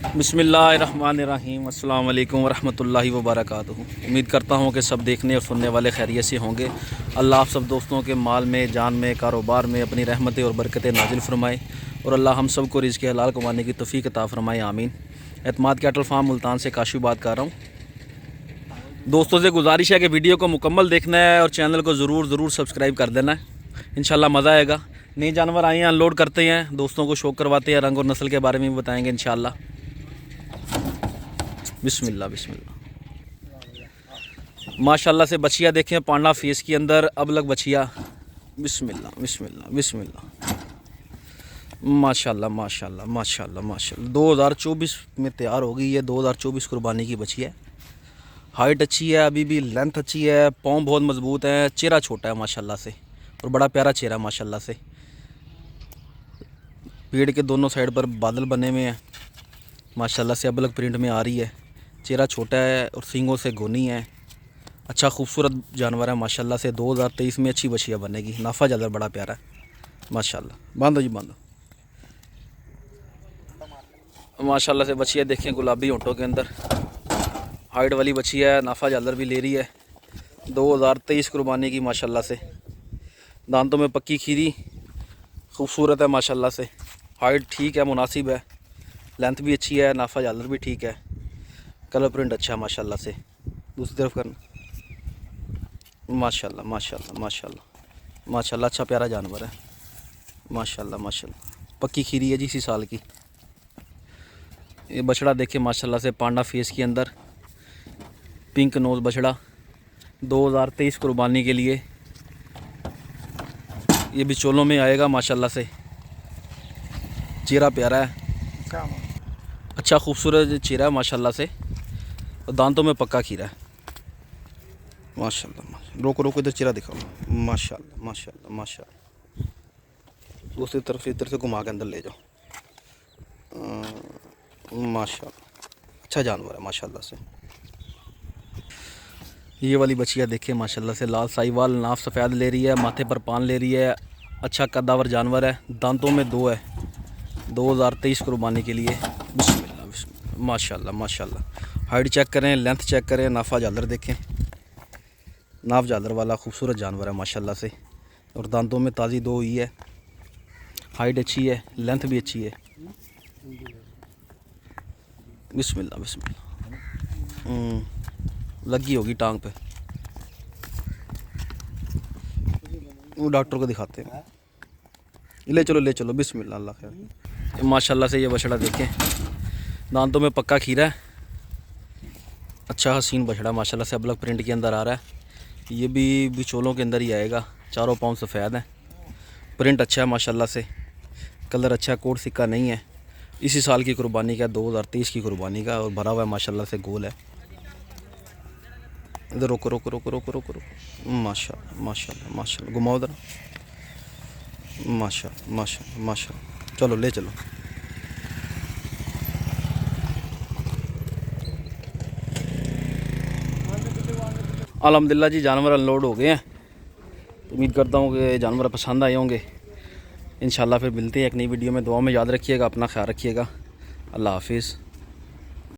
बिस्मिल्लाहिर्रहमानिर्रहीम अस्सलाम वालेकुम वरहमतुल्लाहि वबरकातुहू। उम्मीद करता हूँ कि सब देखने और सुनने वाले खैरियत से होंगे। अल्लाह आप सब दोस्तों के माल में, जान में, कारोबार में अपनी रहमतें और बरकतें नाजिल फरमाए और अल्लाह हम सब को रिज़्क़ हलाल कमाने की तौफ़ीक़ अता फरमाए, आमीन। एतमाद कैटल फार्म मुल्तान से काशी बात कर रहा हूँ। दोस्तों से गुजारिश है कि वीडियो को मुकम्मल देखना है और चैनल को ज़रूर सब्सक्राइब कर देना है। इंशाल्लाह मज़ा आएगा। नए जानवर आए हैं, अनलोड करते हैं, दोस्तों को शौक़ करवाते हैं, रंग और नस्ल के बारे में भी बताएँगे इंशाल्लाह। बिस्मिल्लाह बिस्मिल्लाह। माशाल्लाह से बछिया देखें, पांडा फेस के अंदर अबलग बछिया। बिस्मिल्लाह बिस्मिल्लाह बिस्मिल्लाह। माशाल्लाह माशाल्लाह माशाल्लाह माशाल्लाह। 2024 में तैयार हो गई है। 2024 कुर्बानी की बछिया है। हाइट अच्छी है, अभी भी लेंथ अच्छी है, पाँव बहुत मजबूत है, चेहरा छोटा है माशाल्लाह से और बड़ा प्यारा चेहरा माशाल्लाह से। पेड़ के दोनों साइड पर बादल बने हुए हैं माशाल्लाह से, अबलग प्रिंट में आ रही है। चेहरा छोटा है और सींगों से गोनी है। अच्छा खूबसूरत जानवर है माशाल्लाह से। 2023 में अच्छी बछिया बनेगी। नाफा ज़्यादा बड़ा प्यारा है माशाल्लाह। बांधो जी बांधो। माशाल्लाह से बछिया देखें, गुलाबी होंठों के अंदर हाइट वाली बछिया है। नाफा जालर भी ले रही है। 2023 कुर्बानी की माशाल्लाह से। दांतों में पक्की खीरी, खूबसूरत है माशाल्लाह से। हाइट ठीक है, मुनासिब है, लेंथ भी अच्छी है, नाफा जालर भी ठीक है, कलर प्रिंट अच्छा है माशाल्लाह से। दूसरी तरफ करना। माशाल्लाह माशाल्लाह माशाल्लाह माशाल्लाह। अच्छा प्यारा जानवर है माशाल्लाह माशाल्लाह। पक्की खीरी है जी, इसी साल की। ये बछड़ा देखे माशाल्लाह से, पांडा फेस के अंदर, पिंक नोज बछड़ा। 2023 कुर्बानी के लिए ये भी चोलों में आएगा माशाल्लाह से। चेहरा प्यारा है, अच्छा खूबसूरत चेहरा है माशाल्लाह से और दांतों में पक्का खीरा है माशाल्लाह माशाल्लाह। रोको रोको, इधर चेहरा दिखाओ। माशाल्लाह माशाल्लाह माशाल्लाह। दूसरी तरफ इधर से घुमा के अंदर ले जाओ। माशाल्लाह, अच्छा जानवर है माशाल्लाह से। ये वाली बछिया देखिए माशाल्लाह से, लाल साहिवाल, नाफ सफ़ेद ले रही है, माथे पर पान ले रही है। अच्छा कद्दावर जानवर है, दांतों में 2 है। 2023 कुर्बानी के लिए। बिस्मिल्लाह बिस्मिल्लाह माशाल्लाह माशाल्लाह। हाइट चेक करें, लेंथ चेक करें, नाफा जालर देखें। नाफ जालर वाला खूबसूरत जानवर है माशाल्लाह से और दांतों में ताज़ी 2 ही है। हाइट अच्छी है, लेंथ भी अच्छी है। बिस्मिल्लाह बिस्मिल्लाह। लगी होगी टांग पे, वो डॉक्टर को दिखाते हैं। ले चलो ले चलो। बिस्मिल्लाह, अल्लाह खैर। माशाल्लाह से ये बछड़ा देखें, दांतों में पक्का खीरा है। अच्छा हसीन बछड़ा माशाल्लाह से, अबलग प्रिंट के अंदर आ रहा है। ये भी बिचौलों के अंदर ही आएगा। चारों पाँव सफ़ेद हैं, प्रिंट अच्छा है माशाल्लाह से, कलर अच्छा, कोट सिक्का नहीं है। इसी साल की कुर्बानी का, 2023 की कुर्बानी का, और भरा हुआ है माशाल्लाह से, गोल है। इधर रोको रोको रोको रोको रोको रोको। माशाल्लाह माशाल्लाह माशाल्लाह। घुमाओ उधर। माशाल्लाह माशाल्लाह माशाल्लाह। चलो ले चलो। अल्हम्दुलिल्लाह जी, जानवर अनलोड हो गए हैं। उम्मीद करता हूँ कि जानवर पसंद आए होंगे। इंशाल्लाह फिर मिलते हैं एक नई वीडियो में। दुआ में याद रखिएगा, अपना ख्याल रखिएगा। अल्लाह हाफिज़।